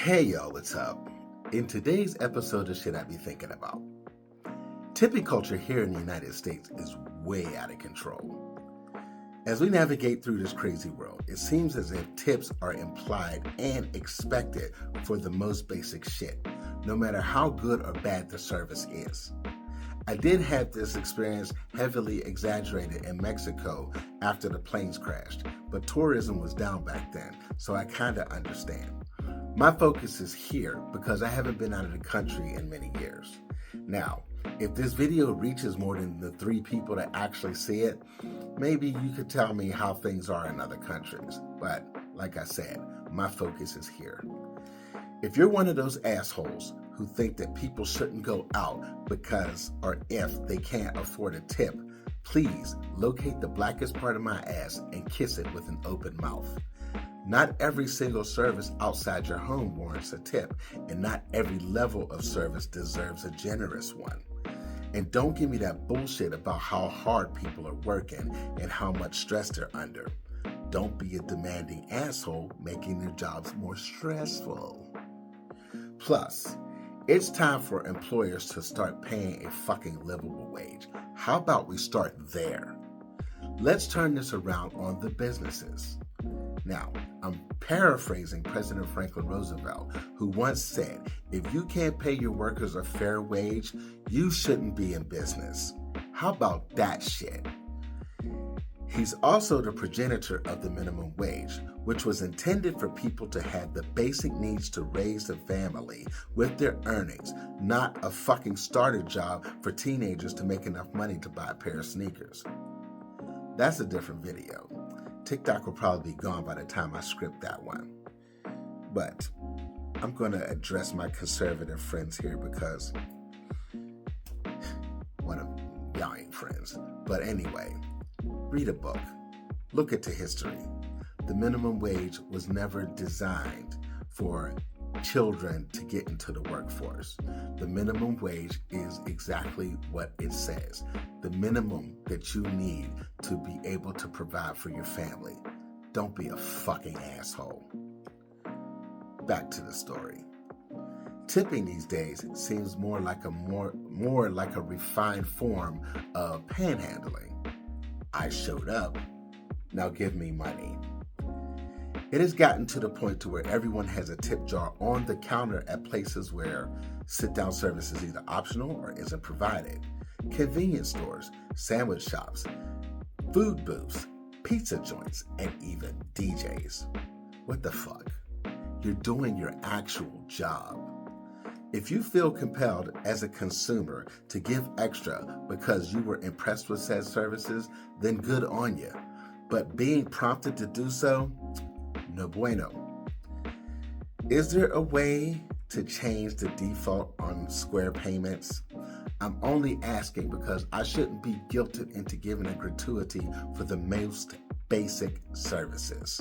Hey y'all, what's up? In today's episode of Shit I Be Thinking About, tipping culture here in the United States is way out of control. As we navigate through this crazy world, it seems as if tips are implied and expected for the most basic shit, no matter how good or bad the service is. I did have this experience heavily exaggerated in Mexico after the planes crashed, but tourism was down back then, so I kinda understand. My focus is here because I haven't been out of the country in many years. Now, if this video reaches more than the 3 people that actually see it, maybe you could tell me how things are in other countries. But like I said, my focus is here. If you're one of those assholes who think that people shouldn't go out because or if they can't afford a tip, please locate the blackest part of my ass and kiss it with an open mouth. Not every single service outside your home warrants a tip, and not every level of service deserves a generous one. And don't give me that bullshit about how hard people are working and how much stress they're under. Don't be a demanding asshole making their jobs more stressful. Plus, it's time for employers to start paying a fucking livable wage. How about we start there? Let's turn this around on the businesses. Now, I'm paraphrasing President Franklin Roosevelt, who once said, if you can't pay your workers a fair wage, you shouldn't be in business. How about that shit? He's also the progenitor of the minimum wage, which was intended for people to have the basic needs to raise a family with their earnings, not a fucking starter job for teenagers to make enough money to buy a pair of sneakers. That's a different video. TikTok will probably be gone by the time I script that one. But I'm going to address my conservative friends here because one of y'all ain't friends. But anyway, read a book. Look into history. The minimum wage was never designed for children to get into the workforce. The minimum wage is exactly what it says. The minimum that you need to be able to provide for your family. Don't be a fucking asshole. Back to the story. Tipping these days seems more like a refined form of panhandling. I showed up, now give me money. It has gotten to the point to where everyone has a tip jar on the counter at places where sit-down service is either optional or isn't provided. Convenience stores, sandwich shops, food booths, pizza joints, and even DJs. What the fuck? You're doing your actual job. If you feel compelled as a consumer to give extra because you were impressed with said services, then good on you. But being prompted to do so, no bueno. Is there a way to change the default on Square payments? I'm only asking because I shouldn't be guilted into giving a gratuity for the most basic services.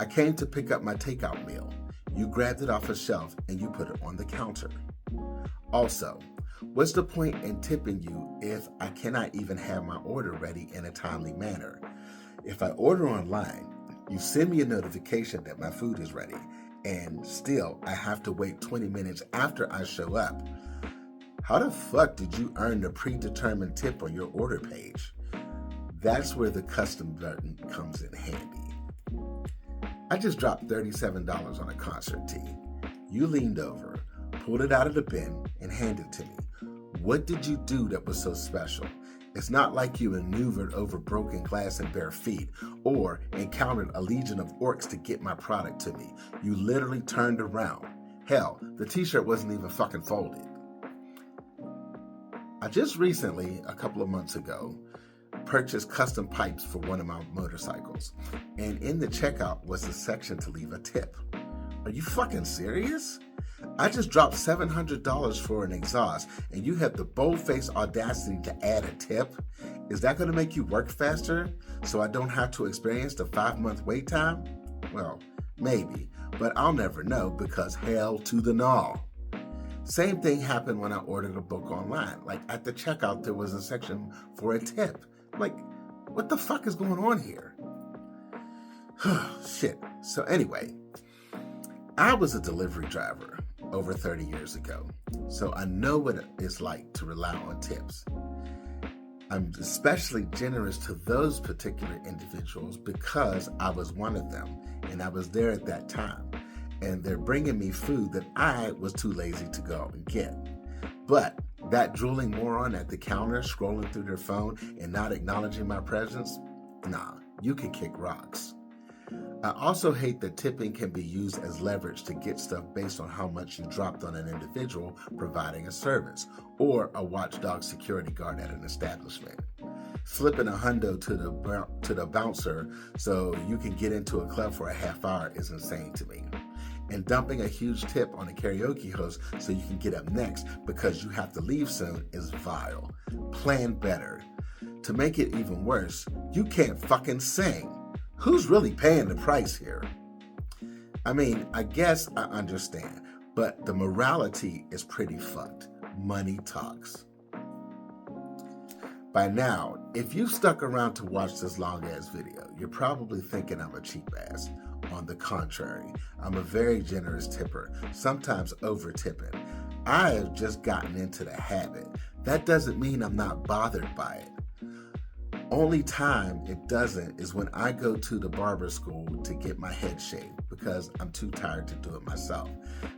I came to pick up my takeout meal. You grabbed it off a shelf and you put it on the counter. Also, what's the point in tipping you if I cannot even have my order ready in a timely manner? If I order online, you send me a notification that my food is ready, and still I have to wait 20 minutes after I show up. How the fuck did you earn the predetermined tip on your order page? That's where the custom button comes in handy. I just dropped $37 on a concert tee. You leaned over, pulled it out of the bin, and handed it to me. What did you do that was so special? It's not like you maneuvered over broken glass and bare feet or encountered a legion of orcs to get my product to me. You literally turned around. Hell, the t-shirt wasn't even fucking folded. I just recently, a couple of months ago, purchased custom pipes for one of my motorcycles. And in the checkout was a section to leave a tip. Are you fucking serious? I just dropped $700 for an exhaust, and you have the bold-faced audacity to add a tip? Is that going to make you work faster so I don't have to experience the 5-month wait time? Well, maybe, but I'll never know because hell to the no. Same thing happened when I ordered a book online. Like at the checkout, there was a section for a tip. Like, what the fuck is going on here? Shit. So anyway, I was a delivery driver over 30 years ago, so I know what it's like to rely on tips. I'm especially generous to those particular individuals because I was one of them and I was there at that time. And they're bringing me food that I was too lazy to go and get. But that drooling moron at the counter, scrolling through their phone and not acknowledging my presence, nah, you can kick rocks. I also hate that tipping can be used as leverage to get stuff based on how much you dropped on an individual providing a service or a watchdog security guard at an establishment. Slipping a hundo to the bouncer so you can get into a club for a half hour is insane to me. And dumping a huge tip on a karaoke host so you can get up next because you have to leave soon is vile. Plan better. To make it even worse, you can't fucking sing. Who's really paying the price here? I mean, I guess I understand, but the morality is pretty fucked. Money talks. By now, if you stuck around to watch this long-ass video, you're probably thinking I'm a cheap ass. On the contrary, I'm a very generous tipper, sometimes over-tipping. I have just gotten into the habit. That doesn't mean I'm not bothered by it. Only time it doesn't is when I go to the barber school to get my head shaved because I'm too tired to do it myself.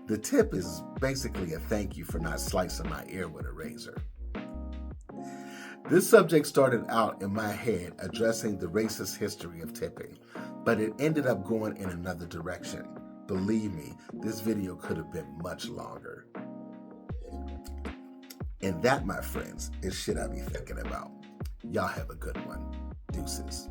The tip is basically a thank you for not slicing my ear with a razor. This subject started out in my head addressing the racist history of tipping, but it ended up going in another direction. Believe me, this video could have been much longer. And that, my friends, is shit I be thinking about. Y'all have a good one. Deuces.